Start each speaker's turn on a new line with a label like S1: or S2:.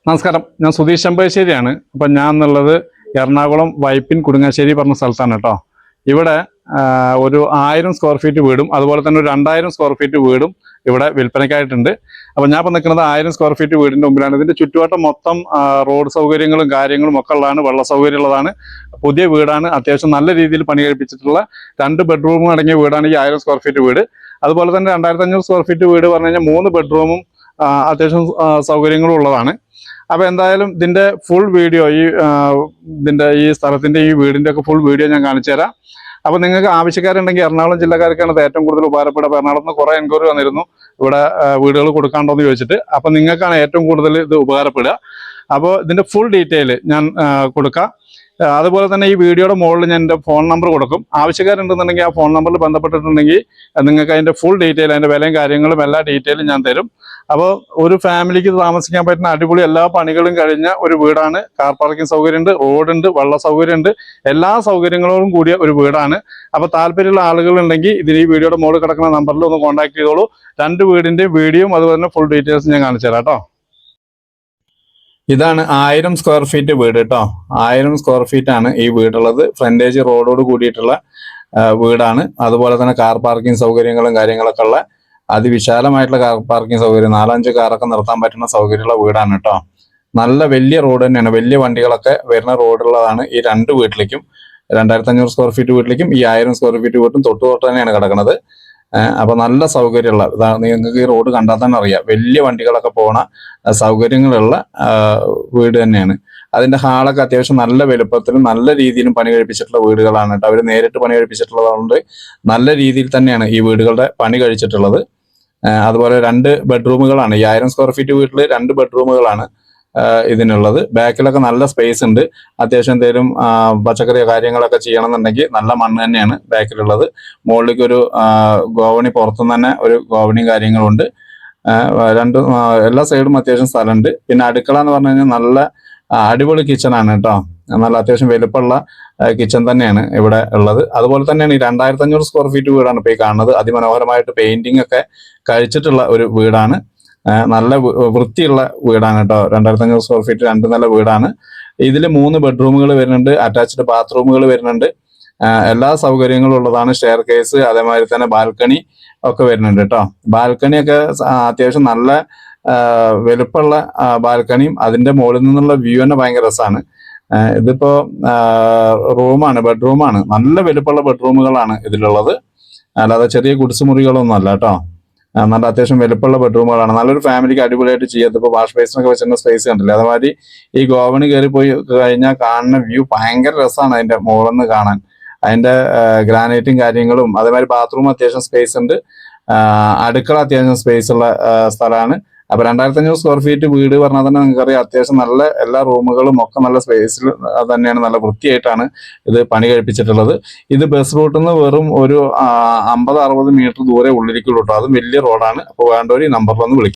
S1: നമസ്കാരം, ഞാൻ സുധീഷ് ചെമ്പശ്ശേരിയാണ്. അപ്പം ഞാൻ എന്നുള്ളത് എറണാകുളം വൈപ്പിൻ കുടുങ്ങാശ്ശേരി പറഞ്ഞ സ്ഥലത്താണ് കേട്ടോ. ഇവിടെ ഒരു 1000 സ്ക്വയർ ഫീറ്റ് വീടും അതുപോലെ തന്നെ ഒരു 2000 സ്ക്വയർ ഫീറ്റ് വീടും ഇവിടെ വിൽപ്പനയ്ക്കായിട്ടുണ്ട്. അപ്പം ഞാൻ ഇപ്പം നിൽക്കുന്നത് 1000 സ്ക്വയർ ഫീറ്റ് വീടിൻ്റെ മുമ്പിലാണ്. ഇതിൻ്റെ ചുറ്റുവട്ടം മൊത്തം റോഡ് സൗകര്യങ്ങളും കാര്യങ്ങളും ഒക്കെ ഉള്ളതാണ്, വെള്ള സൗകര്യമുള്ളതാണ്. പുതിയ വീടാണ്, അത്യാവശ്യം നല്ല രീതിയിൽ പണി കഴിപ്പിച്ചിട്ടുള്ള 2 ബെഡ്റൂമും അടങ്ങിയ വീടാണ് ഈ 1000 സ്ക്വയർ ഫീറ്റ് വീട്. അതുപോലെ തന്നെ 2500 സ്ക്വയർ ഫീറ്റ് വീട് പറഞ്ഞു കഴിഞ്ഞാൽ 3 ബെഡ്റൂമും അത്യാവശ്യം സൗകര്യങ്ങളും ഉള്ളതാണ്. അപ്പോൾ എന്തായാലും ഇതിൻ്റെ ഫുൾ വീഡിയോ ഈ സ്ഥലത്തിൻ്റെ ഈ വീടിൻ്റെ ഒക്കെ ഫുൾ വീഡിയോ ഞാൻ കാണിച്ചു തരാം. അപ്പോൾ നിങ്ങൾക്ക് ആവശ്യക്കാരുണ്ടെങ്കിൽ എറണാകുളം ജില്ലക്കാർക്കാണ് ഇത് ഏറ്റവും കൂടുതൽ ഉപകാരപ്പെടുക. അപ്പോൾ എറണാകുളത്ത് നിന്ന് കുറേ എൻക്വയറി വന്നിരുന്നു ഇവിടെ വീടുകൾ കൊടുക്കാണ്ടോന്ന് ചോദിച്ചിട്ട്. അപ്പോൾ നിങ്ങൾക്കാണ് ഏറ്റവും കൂടുതൽ ഇത് ഉപകാരപ്പെടുക. അപ്പോൾ ഇതിൻ്റെ ഫുൾ ഡീറ്റെയിൽ ഞാൻ കൊടുക്കാം. അതുപോലെ തന്നെ ഈ വീഡിയോയുടെ മുകളിൽ ഞാൻ എൻ്റെ ഫോൺ നമ്പർ കൊടുക്കും. ആവശ്യക്കാരുണ്ടെന്നുണ്ടെങ്കിൽ ആ ഫോൺ നമ്പറിൽ ബന്ധപ്പെട്ടിട്ടുണ്ടെങ്കിൽ നിങ്ങൾക്ക് അതിൻ്റെ ഫുൾ ഡീറ്റെയിൽ, അതിൻ്റെ വിലയും കാര്യങ്ങളും എല്ലാ ഡീറ്റെയിലും ഞാൻ തരും. അപ്പോൾ ഒരു ഫാമിലിക്ക് താമസിക്കാൻ പറ്റുന്ന അടിപൊളി എല്ലാ പണികളും കഴിഞ്ഞ ഒരു വീടാണ്. കാർ പാർക്കിംഗ് സൗകര്യമുണ്ട്, റോഡുണ്ട്, വെള്ള സൗകര്യമുണ്ട്, എല്ലാ സൗകര്യങ്ങളോടും കൂടിയ ഒരു വീടാണ്. അപ്പോൾ താല്പര്യമുള്ള ആളുകളുണ്ടെങ്കിൽ ഇതിന് ഈ വീഡിയോയുടെ മുകളിൽ കിടക്കുന്ന നമ്പറിൽ ഒന്ന് കോൺടാക്ട് ചെയ്തോളൂ. 2 വീടിൻ്റെയും വീഡിയോയും അതുപോലെ തന്നെ ഫുൾ ഡീറ്റെയിൽസ് ഞാൻ കാണിച്ചു തരാം കേട്ടോ. ഇതാണ് 1000 സ്ക്വയർ ഫീറ്റ് വീട് കേട്ടോ. 1000 സ്ക്വയർ ഫീറ്റ് ആണ് ഈ വീടുള്ളത്. ഫ്രണ്ടേജ് റോഡോട് കൂടിയിട്ടുള്ള വീടാണ്. അതുപോലെ തന്നെ കാർ പാർക്കിംഗ് സൗകര്യങ്ങളും കാര്യങ്ങളൊക്കെ ഉള്ള അതിവിശാലമായിട്ടുള്ള കാർ പാർക്കിംഗ് സൗകര്യം, 4-5 കാറൊക്കെ നിർത്താൻ പറ്റുന്ന സൗകര്യമുള്ള വീടാണ് കേട്ടോ. നല്ല വലിയ റോഡ് തന്നെയാണ്, വലിയ വണ്ടികളൊക്കെ വരുന്ന റോഡുള്ളതാണ് ഈ 2 വീട്ടിലേക്കും. 2500 സ്ക്വയർ ഫീറ്റ് വീട്ടിലേക്കും ഈ 1000 സ്ക്വയർ ഫീറ്റ് വീട്ടും തൊട്ട് തന്നെയാണ് കിടക്കുന്നത്. അപ്പൊ നല്ല സൗകര്യമുള്ള, നിങ്ങൾക്ക് ഈ റോഡ് കണ്ടാൽ തന്നെ അറിയാം, വലിയ വണ്ടികളൊക്കെ പോണ സൗകര്യങ്ങളുള്ള വീട് തന്നെയാണ്. അതിന്റെ ഹാളൊക്കെ അത്യാവശ്യം നല്ല വലുപ്പത്തിലും നല്ല രീതിയിലും പണി കഴിപ്പിച്ചിട്ടുള്ള വീടുകളാണ് കേട്ടോ. അവർ നേരിട്ട് പണി കഴിപ്പിച്ചിട്ടുള്ളതുകൊണ്ട് നല്ല രീതിയിൽ തന്നെയാണ് ഈ വീടുകളുടെ പണി കഴിച്ചിട്ടുള്ളത്. അതുപോലെ 2 ബെഡ്റൂമുകളാണ് ഈ 1000 സ്ക്വയർ ഫീറ്റ് വീട്ടിൽ 2 ബെഡ്റൂമുകളാണ് ഇതിനുള്ളത്. ബാക്കിലൊക്കെ നല്ല സ്പേസ് ഉണ്ട്. അത്യാവശ്യം എന്തെങ്കിലും പച്ചക്കറിയോ കാര്യങ്ങളൊക്കെ ചെയ്യണമെന്നുണ്ടെങ്കിൽ നല്ല മണ്ണ് തന്നെയാണ് ബാക്കിലുള്ളത്. മുകളിലേക്ക് ഒരു ഗോവണി, പുറത്തുനിന്ന് തന്നെ ഒരു ഗോവണിയും കാര്യങ്ങളുണ്ട്. എല്ലാ സൈഡും അത്യാവശ്യം സ്ഥലമുണ്ട്. പിന്നെ അടുക്കള എന്ന് പറഞ്ഞു കഴിഞ്ഞാൽ നല്ല അടിപൊളി കിച്ചണാണ് കേട്ടോ. നല്ല അത്യാവശ്യം വലുപ്പമുള്ള കിച്ചൺ തന്നെയാണ് ഇവിടെ ഉള്ളത്. അതുപോലെ തന്നെയാണ് ഈ 2500 സ്ക്വയർ ഫീറ്റ് വീടാണ് ഇപ്പോൾ ഈ കാണുന്നത്. അതിമനോഹരമായിട്ട് പെയിന്റിംഗ് ഒക്കെ കഴിച്ചിട്ടുള്ള ഒരു വീടാണ്. നല്ല വൃത്തിയുള്ള വീടാണ് കേട്ടോ. 2500 സ്ക്വയർ ഫീറ്റ് 2 നില വീടാണ്. ഇതിൽ 3 ബെഡ്റൂമുകൾ വരുന്നുണ്ട്, അറ്റാച്ച്ഡ് ബാത്റൂമുകൾ വരുന്നുണ്ട്, എല്ലാ സൗകര്യങ്ങളും ഉള്ളതാണ്. സ്റ്റെയർ കേസ്, അതേമാതിരി തന്നെ ബാൽക്കണി ഒക്കെ വരുന്നുണ്ട് കേട്ടോ. ബാൽക്കണിയൊക്കെ അത്യാവശ്യം നല്ല വലുപ്പമുള്ള ബാൽക്കണിയും അതിന്റെ മുകളിൽ നിന്നുള്ള വ്യൂ തന്നെ ഭയങ്കര രസമാണ്. ഇതിപ്പോ റൂമാണ്, ബെഡ്റൂമാണ്. നല്ല വലുപ്പമുള്ള ബെഡ്റൂമുകളാണ് ഇതിലുള്ളത്, അല്ലാതെ ചെറിയ കുടിസുമുറികളൊന്നും അല്ല കേട്ടോ. നല്ല അത്യാവശ്യം വലുപ്പമുള്ള ബെഡ്റൂമുകളാണ്. നല്ലൊരു ഫാമിലിക്ക് അടിപൊളിയായിട്ട് ചെയ്യാം. ഇപ്പോൾ വാഷ് ബേസിനൊക്കെ വെച്ചിരുന്ന സ്പേസ് കണ്ടില്ലേ, അതുമാതിരി ഈ ഗോവണി കയറി പോയി കഴിഞ്ഞാൽ കാണുന്ന വ്യൂ ഭയങ്കര രസമാണ്. അതിന്റെ മുകളിൽ നിന്ന് കാണാൻ അതിന്റെ ഗ്രാനൈറ്റും കാര്യങ്ങളും, അതേമാതിരി ബാത്റൂം അത്യാവശ്യം സ്പേസ് ഉണ്ട്, അടുക്കള അത്യാവശ്യം സ്പേസ് ഉള്ള സ്ഥലമാണ്. അപ്പൊ 2500 സ്ക്വയർ ഫീറ്റ് വീട് പറഞ്ഞാൽ തന്നെ നിങ്ങൾക്കറിയാം, അത്യാവശ്യം നല്ല എല്ലാ റൂമുകളും ഒക്കെ നല്ല സ്പേസിൽ തന്നെയാണ്, നല്ല വൃത്തിയായിട്ടാണ് ഇത് പണി കഴിപ്പിച്ചിട്ടുള്ളത്. ഇത് ബസ് റൂട്ടിൽ നിന്ന് വെറും ഒരു 50-60 മീറ്റർ ദൂരെ ഉള്ളിലേക്കുള്ളൂ കേട്ടോ. അതും വലിയ റോഡാണ്. അപ്പോൾ വേണ്ടവർ ഈ നമ്പറിലൊന്ന് വിളിക്കും.